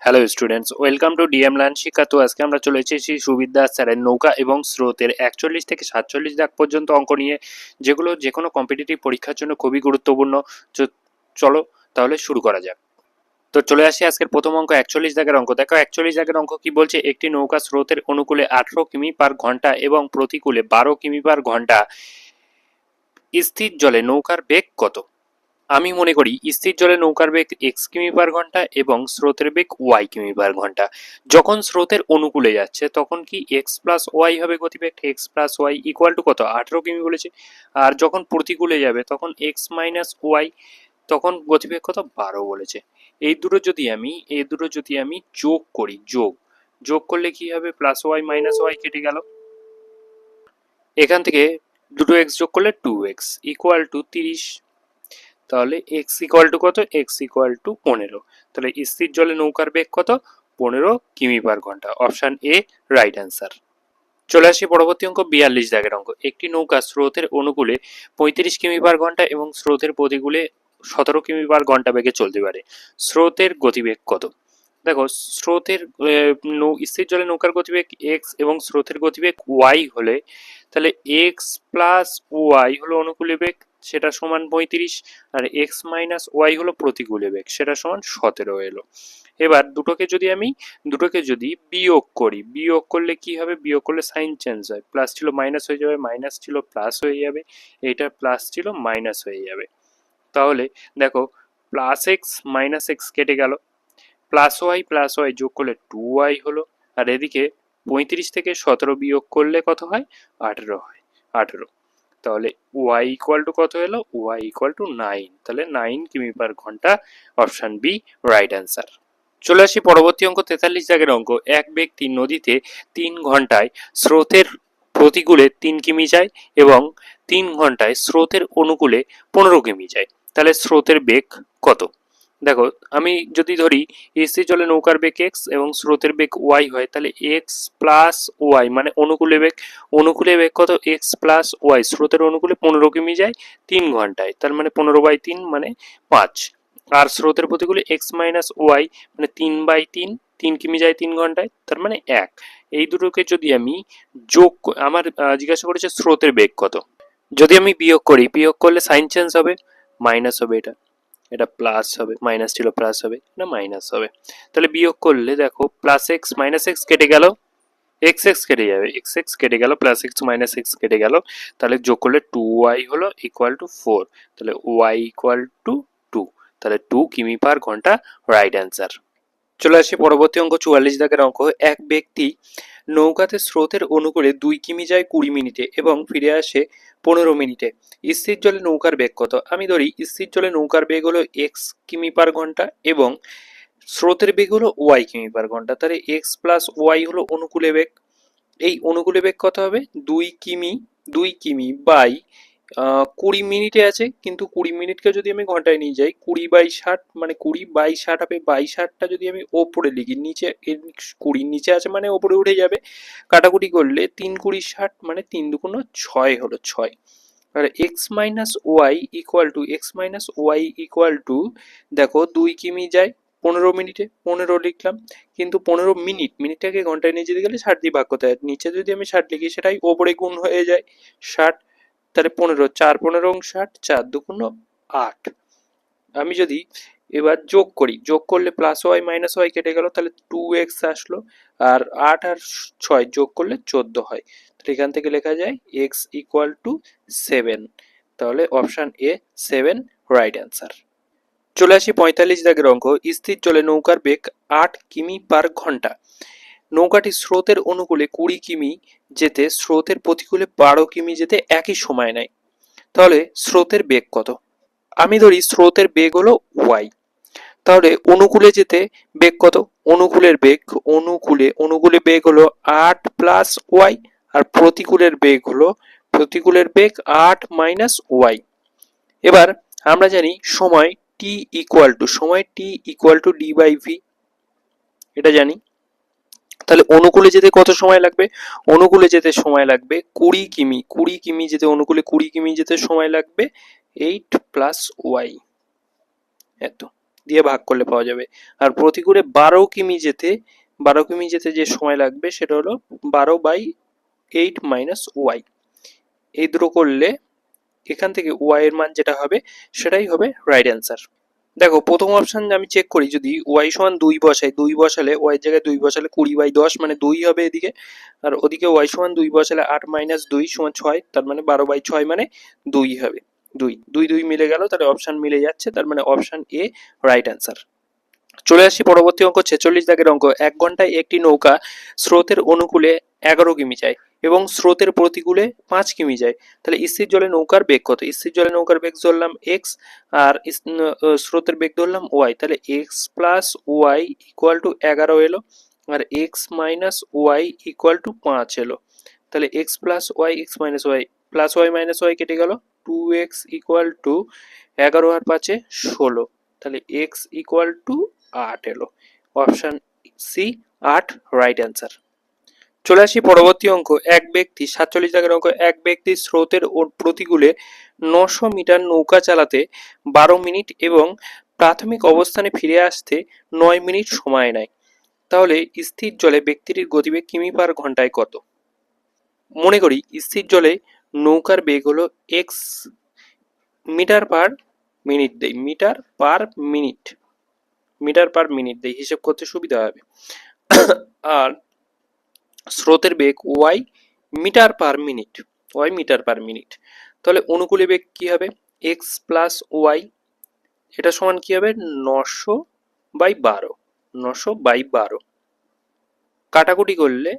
Hello students, welcome to DM learn শিক্ষা। তো আজকে আমরা চলে এসেছি সুবিদ্যা স্যারের নৌকা এবং স্রোতের 41 থেকে 47 দাগ পর্যন্ত অঙ্ক নিয়ে, যেগুলো যে কোনো কম্পিটিটিভ পরীক্ষার জন্য খুবই গুরুত্বপূর্ণ। চলো তাহলে শুরু করা যাক। তো চলে আসি আজকের প্রথম অঙ্ক, 41 দাগের অঙ্ক। দেখো 41 দাগের অঙ্ক কি বলছে, একটি নৌকা স্রোতের অনুকূলে 18 কিমি পার ঘন্টা এবং প্রতিকূলে 12 কিমি পার ঘন্টা স্থির জলে নৌকার বেগ কত? আমি মনে করি স্থির জলে নৌকার বেগ এক্স কিমি পার ঘন্টা এবং স্রোতের বেগ ওয়াই কিমি পার ঘন্টা। যখন স্রোতের অনুকূলে যাচ্ছে তখন কি এক্স প্লাস ওয়াই হবে গতিবেগ, X plus Y equal to কত, 18 কিমি বলেছে। আর যখন প্রতিকূলে যাবে তখন এক্স মাইনাস ওয়াই, তখন গতিবেগ কত, 12 বলেছে। এই দুটো যদি আমি যোগ করি, যোগ করলে কি হবে, প্লাস ওয়াই মাইনাস ওয়াই কেটে গেল। এখান থেকে দুটো এক্স যোগ করলে 2x ইকুয়াল টু 30। তাহলে এক্স ইকুয়াল টু কত, এক্স ইকুয়াল টু 15। তাহলে স্থির জলে নৌকার বেগ কত, 15 কিমি পার ঘন্টা। Option A right answer. চলে আসি পরবর্তী অঙ্ক, 42 দাগের অঙ্ক। একটি নৌকা স্রোতের অনুকূলে 35 কিমি পার ঘন্টা এবং স্রোতের প্রতিকূলে 17 কিমি পার ঘন্টা বেগে চলতে পারে। স্রোতের গতিবেগ কত? দেখো, স্রোতের স্থির জলে নৌকার গতিবেগ এক্স এবং স্রোতের গতিবেগ ওয়াই হলে, তাহলে এক্স প্লাস ওয়াই হলো অনুকূলে বেগ, সেটা সমান 35, আর এক্স মাইনাস ওয়াই হলো প্রতিকূলে বেগ, সেটা সমান 17 এলো। এবার দুটোকে যদি বিয়োগ করলে কি হবে, বিয়োগ করলে সাইন চেঞ্জ হয়, প্লাস ছিল মাইনাস হয়ে যাবে, মাইনাস ছিল প্লাস হয়ে যাবে, এটা প্লাস ছিল মাইনাস হয়ে যাবে। তাহলে দেখো, প্লাস এক্স মাইনাস এক্স কেটে গেল, প্লাস ওয়াই যোগ করলে 2y হলো, আর এদিকে 35 থেকে 17 বিয়োগ করলে কত হয়, 18 হয়, 18। তাহলে y ইকুয়াল টু কত এলো, y ইকুয়াল টু 9। তাহলে 9 কিমি পার ঘন্টা, অপশন বি রাইট অ্যান্সার। চলে আসি পরবর্তী অঙ্ক, 43 দাগের অঙ্ক। এক ব্যক্তি নদীতে 3 ঘন্টায় স্রোতের প্রতিকূলে 3 কিমি যায় এবং 3 ঘন্টায় স্রোতের অনুকূলে 15 কিমি যায়। তাহলে স্রোতের বেগ কত? দেখো, আমি যদি ধরি স্থির জলে নৌকার বেগ এক্স এবং স্রোতের বেগ ওয়াই হয়, তাহলে এক্স প্লাস ওয়াই মানে অনুকূলে বেগ কত, এক্স প্লাস ওয়াই। স্রোতের অনুকূলে 15 কিমি যায় 3 ঘন্টায়, তার মানে 15/3 মানে 5। আর স্রোতের প্রতিকূলে এক্স মাইনাস ওয়াই মানে 3/3, 3 কিমি যায় 3 ঘন্টায়, তার মানে 1। এই দুটোকে যদি আমি আমার জিজ্ঞাসা করেছে স্রোতের বেগ কত। যদি আমি বিয়োগ করলে সাইন চেঞ্জ হবে, মাইনাস হবে, এটা প্লাস হবে, মাইনাস ছিল প্লাস হবে, এটা মাইনাস হবে। তাহলে বিয়োগ করলে দেখো, প্লাস এক্স মাইনাস এক্স কেটে গেল, এক্স এক্স কেটে যাবে, এক্স এক্স কেটে গেল, প্লাস এক্স মাইনাস এক্স কেটে গেল। তাহলে যোগ করলে 2y হলো ইকুয়াল টু 4। তাহলে y ইকুয়াল টু 2। তাহলে 2 কিমি পার ঘন্টা রাইট অ্যান্সার। চলে আসি পরবর্তী অঙ্ক, 44 দাগের অঙ্ক। এক ব্যক্তি নৌকাতে স্রোতের অনুকূলে 2 কিমি যায় 20 মিনিটে এবং ফিরে আসে 15 মিনিটে। স্থির জলে নৌকার বেগ কত? আমি ধরি স্থির জলে নৌকার বেগ হলো এক্স কিমি পার ঘন্টা এবং স্রোতের বেগ হলো ওয়াই কিমি পার ঘন্টা। তাহলে এক্স প্লাস ওয়াই হলো অনুকূলে বেগ। এই অনুকূলে বেগ কত হবে, 2 কিমি বাই 20 মিনিটে আছে, কিন্তু 20 মিনিটকে যদি আমি ঘন্টায় নিয়ে যাই, 20/60 মানে 20/60 হবে। 22/60টা যদি আমি ওপরে লিখি, নিচে 20 নিচে আছে মানে ওপরে উঠে যাবে। কাটাকুটি করলে 3×20=60 মানে 3×2=6 হলো 6। আর x-y ইকুয়াল টু দেখো 2 কিমি যায় 15 মিনিটে, 15 লিখলাম, কিন্তু 15 মিনিটটাকে ঘন্টায় নিয়ে যেতে গেলে 60 দিয়ে ভাগ করতে হয়। নিচে যদি আমি 60 লিখি, সেটাই ওপরে গুণ হয়ে যায় 60। তাহলে 15, 4×15=60, 4×2=8। আমি যদি এবার যোগ করি, যোগ করলে প্লাস ওয়াই মাইনাস ওয়াই কেটে গেল, তাহলে 2x আসলো, আর 8 আর 6 যোগ করলে 14 হয়। তাহলে এখান থেকে লেখা যায় x ইকুয়াল টু 7। তাহলে অপশন এ 7 রাইট অ্যান্সার। চলে আসি 45 দাগের অঙ্ক। স্থির জলে নৌকার বেগ 8 কিমি পার ঘন্টা। নৌকাটি স্রোতের অনুকূলে 20 কিমি যেতে স্রোতের প্রতিকূলে 12 কিমি যেতে একই সময় নেয়। তাহলে স্রোতের বেগ কত? আমি ধরি স্রোতের বেগ হলো y, তাহলে অনুকূলে যেতে বেগ কত? অনুকূলে বেগ হলো 8 প্লাস ওয়াই, আর প্রতিকূলের বেগ 8 মাইনাস ওয়াই। এবার আমরা জানি সময় t ইকুয়াল টু d/v, এটা জানি। তাহলে অনুকূলে যেতে কত সময় লাগবে? অনুকূলে যেতে সময় লাগবে 20 কিমি যেতে, অনুকূলে 20 কিমি যেতে সময় লাগবে 8 প্লাস ওয়াই। এত দিয়ে ভাগ করলে পাওয়া যাবে। আর প্রতিকূলে 12 কিমি যেতে যে সময় লাগবে সেটা হলো 12/8 মাইনাস ওয়াই। এই দুটো করলে এখান থেকে ওয়াই এর মান যেটা হবে সেটাই হবে রাইট অ্যান্সার। দেখো প্রথম অপশন আমি চেক করি, যদি ওয়াই সমান 2 বসাই, 2 বসালে ওয়াই এর জায়গায় 2 বসালে 20/10 মানে 2 হবে এদিকে, আর ওদিকে ওয়াই সমান 2 বসালে 8 মাইনাস 2 সমান 6, তার মানে 12/6 মানে 2 হবে। 2 মিলে গেল, তাহলে অপশন মিলে যাচ্ছে, তার মানে অপশন এ রাইট অ্যান্সার। চলে আসি পরবর্তী অঙ্ক, 46 দাগের অঙ্ক। 1 ঘন্টায় একটি নৌকা স্রোতের অনুকূলে 11 কিমি যায় এবং স্রোতের প্রতিকূলে 5 কিমি যায়, তাহলে স্থির জলে নৌকার বেগ কত? স্থির জলে নৌকার বেগ ধরলাম এক্স, আর স্রোতের বেগ ধরলাম ওয়াই, তাহলে X plus Y equal to 11 এলো, আর X minus Y equal to 5 এলো। তাহলে X plus Y, X minus Y, plus Y minus Y কেটে গেল, 2x ইকুয়াল টু 11 আর 5 16, তাহলে এক্স ইকুয়াল টু 8 এলো। Option C 8 right answer. চলে আসি পরবর্তী অঙ্ক। এক ব্যক্তি 47 দাগের অঙ্ক। এক ব্যক্তি স্রোতের প্রতিকূলে 900 মিটার নৌকা চালাতে 12 মিনিট এবং প্রাথমিক অবস্থানে ফিরে আসতে 9 মিনিট সময় নেয়, তাহলে স্থির জলে ব্যক্তিটির গতিবেগ কিমি পার ঘন্টায় কত? মনে করি স্থির জলে নৌকার বেগ হলো এক্স, মিটার পার মিনিট দেই, মিটার পার মিনিট দেই, হিসেব করতে সুবিধা হবে। আর স্রোতের বেগ ওয়াই, মিটার পার মিনিট, তাহলে অনুকূলে বেগ কি হবে? এক্স প্লাস ওয়াই, এটা সমান কি হবে? 900/12, কাটাকুটি করলে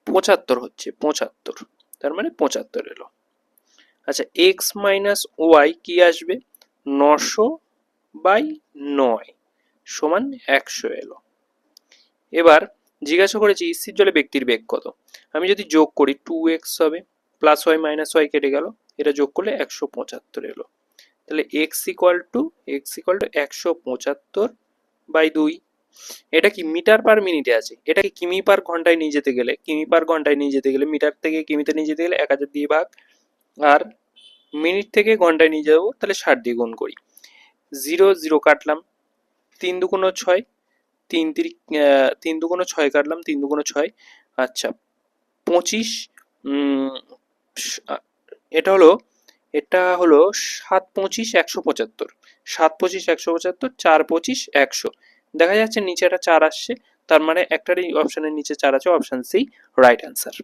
75 হচ্ছে, 75, তার মানে 75 এলো। আচ্ছা, এক্স মাইনাস ওয়াই কি আসবে? 900/9 সমান 100 এলো। এবার জিজ্ঞাসা করেছি স্থির জলে ব্যক্তির বেগ কত। আমি যদি যোগ করি 2x হবে, প্লাস ওয়াই মাইনাস ওয়াই কেটে গেল, এটা যোগ করলে 175 এলো। তাহলে x ইকুয়াল টু 175/2। এটা কি মিটার পার মিনিটে আছে, এটাকে কিমি পার ঘন্টায় নিয়ে যেতে গেলে, মিটার থেকে কিমিতে নিয়ে যেতে গেলে 1000 দিয়ে ভাগ, আর মিনিট থেকে ঘন্টায় নিয়ে যাবো তাহলে 60 দিয়ে গুণ করি। 0 0 কাটলাম, 3 2 6, 3 2 6 কাটলাম, 3 2 6, আচ্ছা 25, এটা হলো 7 25 175, 7 25 175, 4 25 100, দেখা যাচ্ছে নিচে একটা 4 আসছে, তার মানে একটারই অপশনের নিচে 4 আছে, অপশন সি রাইট অ্যান্সার।